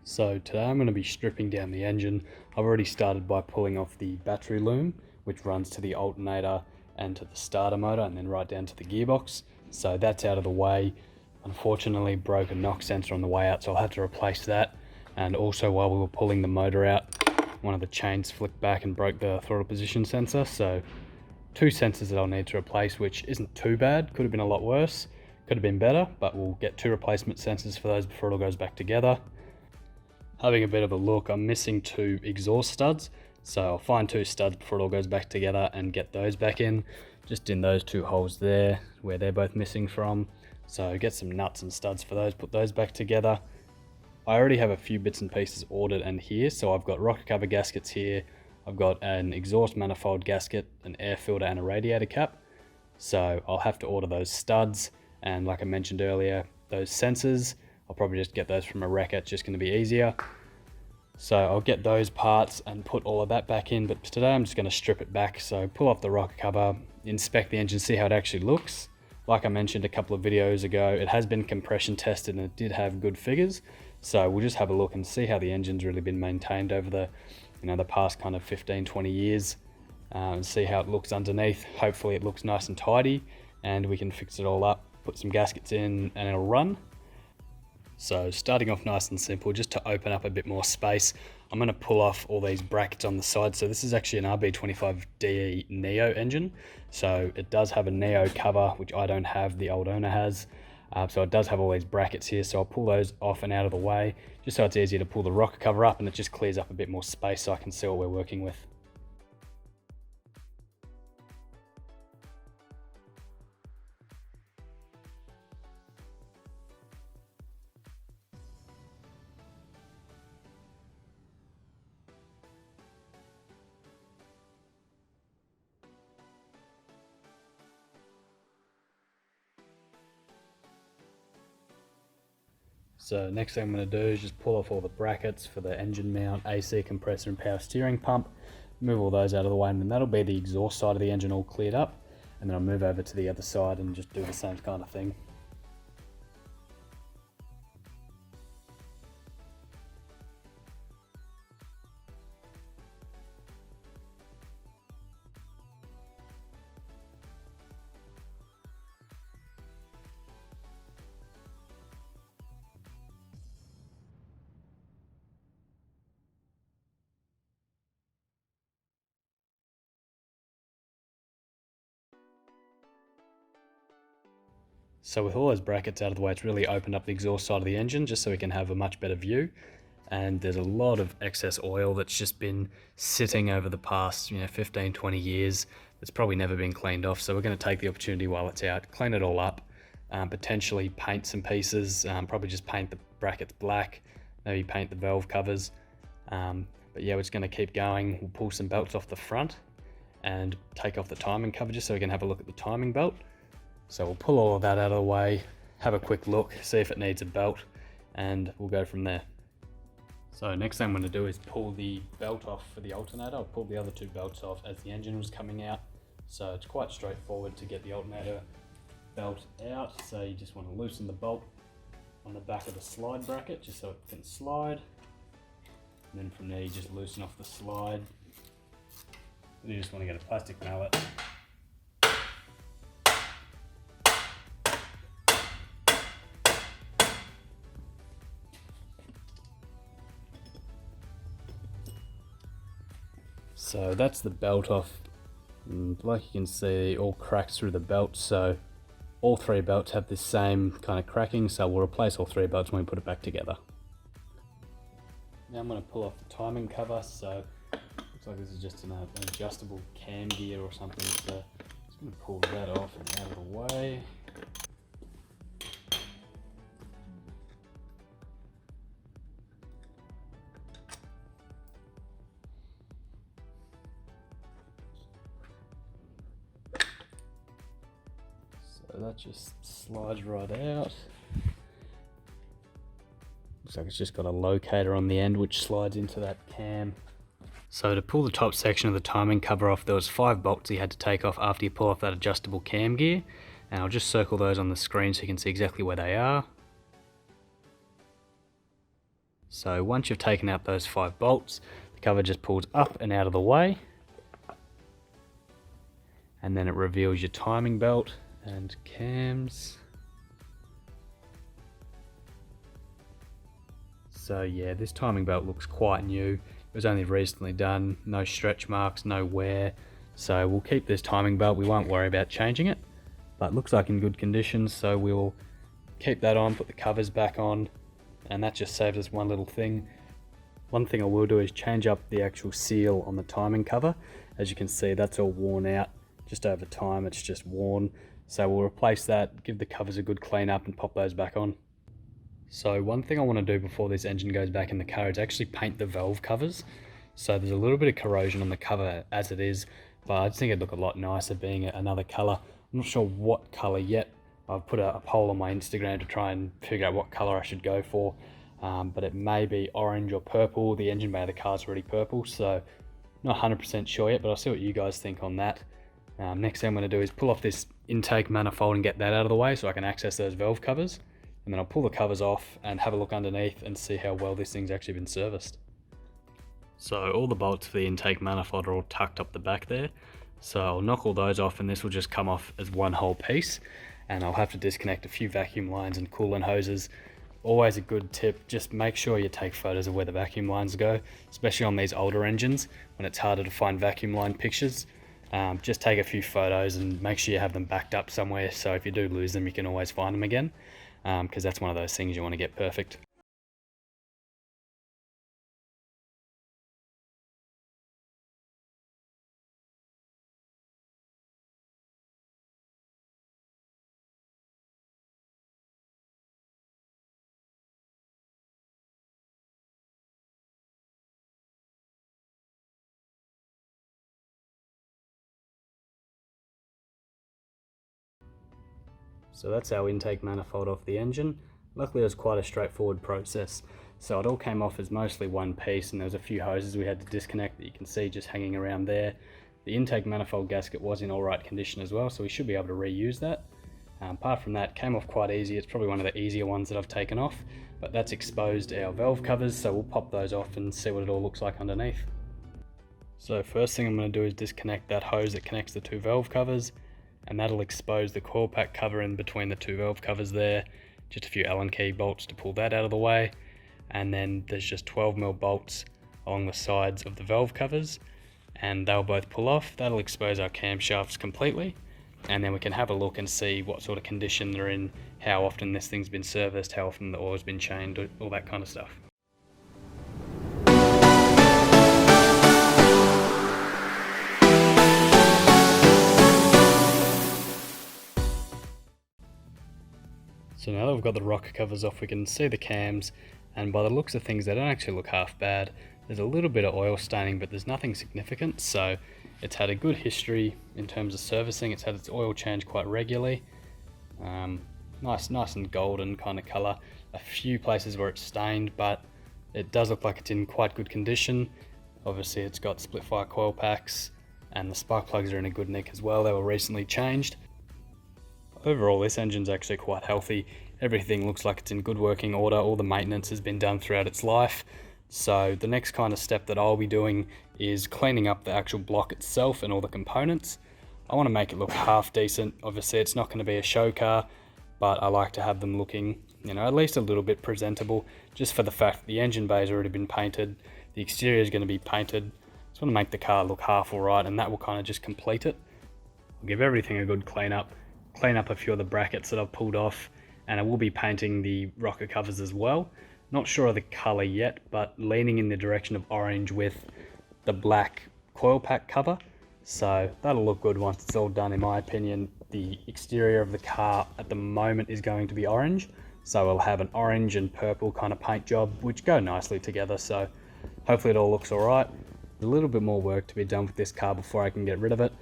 So today I'm going to be stripping down the engine. I've already started by pulling off the battery loom, which runs to the alternator and to the starter motor and then right down to the gearbox. So that's out of the way. Unfortunately broke a knock sensor on the way out, so I'll have to replace that. And also while we were pulling the motor out, one of the chains flicked back and broke the throttle position sensor. So two sensors that I'll need to replace, which isn't too bad. Could have been a lot worse, could have been better, but we'll get two replacement sensors for those before it all goes back together. Having a bit of a look, I'm missing two exhaust studs, so I'll find two studs before it all goes back together and get those back in, just in those two holes there where they're both missing from. So get some nuts and studs for those, put those back together. I already have a few bits and pieces ordered and here, so I've got rocker cover gaskets here, I've got an exhaust manifold gasket, an air filter and a radiator cap. So I'll have to order those studs, and like I mentioned earlier, those sensors, I'll probably just get those from a wrecker, it's just going to be easier. So I'll get those parts and put all of that back in, but today I'm just going to strip it back. So pull off the rocker cover, inspect the engine, see how it actually looks. Like I mentioned a couple of videos ago, it has been compression tested and it did have good figures. So we'll just have a look and see how the engine's really been maintained over the past kind of 15-20 years, and see how it looks underneath. Hopefully it looks nice and tidy and we can fix it all up, put some gaskets in and it'll run. So starting off nice and simple, just to open up a bit more space, I'm going to pull off all these brackets on the side. So this is actually an RB25DE Neo engine. So it does have a Neo cover, which I don't have, the old owner has. So it does have all these brackets here. So I'll pull those off and out of the way, just so it's easier to pull the rocker cover up and it just clears up a bit more space so I can see what we're working with. So next thing I'm going to do is just pull off all the brackets for the engine mount, AC compressor and power steering pump, move all those out of the way, and then that'll be the exhaust side of the engine all cleared up, and then I'll move over to the other side and just do the same kind of thing. So with all those brackets out of the way, it's really opened up the exhaust side of the engine just so we can have a much better view. And there's a lot of excess oil that's just been sitting over the past 15-20 years that's probably never been cleaned off. So we're going to take the opportunity while it's out, clean it all up, potentially paint some pieces, probably just paint the brackets black, maybe paint the valve covers. But yeah, we're just going to keep going. We'll pull some belts off the front and take off the timing cover just so we can have a look at the timing belt. So we'll pull all of that out of the way, have a quick look, see if it needs a belt, and we'll go from there. So next thing I'm going to do is pull the belt off for the alternator. I'll pull the other two belts off as the engine was coming out. So it's quite straightforward to get the alternator belt out. So you just want to loosen the bolt on the back of the slide bracket just so it can slide. And then from there you just loosen off the slide. You just want to get a plastic mallet. So that's the belt off, and like you can see, all cracks through the belt. So all three belts have the same kind of cracking, so we'll replace all three belts when we put it back together. Now I'm going to pull off the timing cover. So looks like this is just an adjustable cam gear or something. So I'm just going to pull that off and out of the way. So that just slides right out. Looks like it's just got a locator on the end which slides into that cam. So to pull the top section of the timing cover off, there was 5 bolts you had to take off after you pull off that adjustable cam gear. And I'll just circle those on the screen so you can see exactly where they are. So once you've taken out those 5 bolts, the cover just pulls up and out of the way. And then it reveals your timing belt and cams. So yeah, this timing belt looks quite new. It was only recently done, no stretch marks, no wear. So we'll keep this timing belt, we won't worry about changing it. But it looks like in good condition, so we'll keep that on, put the covers back on, and that just saves us one little thing. One thing I will do is change up the actual seal on the timing cover. As you can see, that's all worn out. Just over time, it's just worn. So we'll replace that, give the covers a good clean up and pop those back on. So one thing I want to do before this engine goes back in the car is actually paint the valve covers. So there's a little bit of corrosion on the cover as it is, but I just think it'd look a lot nicer being another colour. I'm not sure what colour yet. I've put a poll on my Instagram to try and figure out what colour I should go for. But it may be orange or purple. The engine bay of the car is already purple, so not 100% sure yet, but I'll see what you guys think on that. Next thing I'm going to do is pull off this intake manifold and get that out of the way so I can access those valve covers. And then I'll pull the covers off and have a look underneath and see how well this thing's actually been serviced. So all the bolts for the intake manifold are all tucked up the back there. So I'll knock all those off and this will just come off as one whole piece. And I'll have to disconnect a few vacuum lines and coolant hoses. Always a good tip, just make sure you take photos of where the vacuum lines go, especially on these older engines when it's harder to find vacuum line pictures. Just take a few photos and make sure you have them backed up somewhere, so if you do lose them you can always find them again, because that's one of those things you want to get perfect. So that's our intake manifold off the engine. Luckily it was quite a straightforward process. So it all came off as mostly one piece, and there was a few hoses we had to disconnect that you can see just hanging around there. The intake manifold gasket was in alright condition as well, so we should be able to reuse that. Apart from that, it came off quite easy. It's probably one of the easier ones that I've taken off, but that's exposed our valve covers, so we'll pop those off and see what it all looks like underneath. So first thing I'm going to do is disconnect that hose that connects the 2 valve covers, and that'll expose the coil pack cover in between the 2 valve covers there. Just a few Allen key bolts to pull that out of the way, and then there's just 12mm bolts along the sides of the valve covers, and they'll both pull off. That'll expose our camshafts completely, and then we can have a look and see what sort of condition they're in, how often this thing's been serviced, how often the oil's been changed, all that kind of stuff. So now that we've got the rocker covers off, we can see the cams, and by the looks of things they don't actually look half bad. There's a little bit of oil staining, but there's nothing significant, so it's had a good history in terms of servicing. It's had its oil changed quite regularly. Nice and golden kind of colour. A few places where it's stained, but it does look like it's in quite good condition. Obviously it's got split fire coil packs, and the spark plugs are in a good nick as well. They were recently changed. Overall, this engine's actually quite healthy. Everything looks like it's in good working order. All the maintenance has been done throughout its life. So the next kind of step that I'll be doing is cleaning up the actual block itself and all the components. I want to make it look half decent. Obviously it's not going to be a show car, but I like to have them looking, at least a little bit presentable, just for the fact that the engine bay's already been painted, the exterior is going to be painted. Just want to make the car look half alright, and that will kind of just complete it. I'll give everything a good clean up a few of the brackets that I've pulled off, and I will be painting the rocker covers as well. Not sure of the colour yet, but leaning in the direction of orange with the black coil pack cover. So that'll look good once it's all done, in my opinion. The exterior of the car at the moment is going to be orange, so we'll have an orange and purple kind of paint job, which go nicely together, so hopefully it all looks alright. There's a little bit more work to be done with this car before I can get rid of it.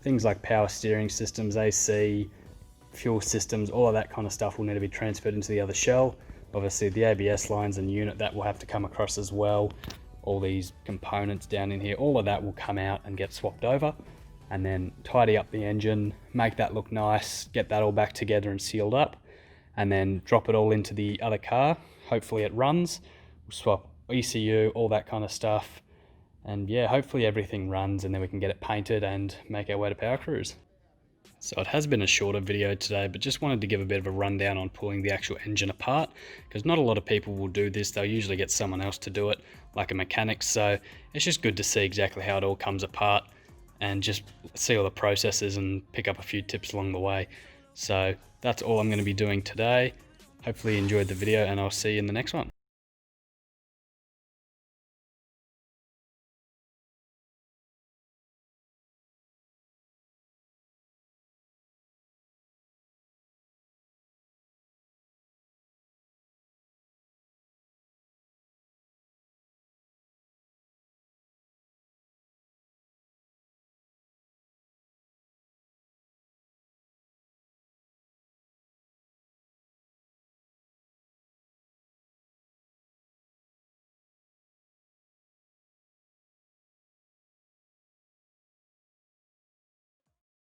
Things like power steering systems, AC, fuel systems, all of that kind of stuff will need to be transferred into the other shell. Obviously the ABS lines and unit, that will have to come across as well. All these components down in here, all of that will come out and get swapped over, and then tidy up the engine, make that look nice, get that all back together and sealed up, and then drop it all into the other car. Hopefully it runs. We'll we'll swap ECU, all that kind of stuff. And yeah, hopefully everything runs and then we can get it painted and make our way to Power Cruise. So it has been a shorter video today, but just wanted to give a bit of a rundown on pulling the actual engine apart, because not a lot of people will do this. They'll usually get someone else to do it, like a mechanic. So it's just good to see exactly how it all comes apart and just see all the processes and pick up a few tips along the way. So that's all I'm going to be doing today. Hopefully you enjoyed the video, and I'll see you in the next one.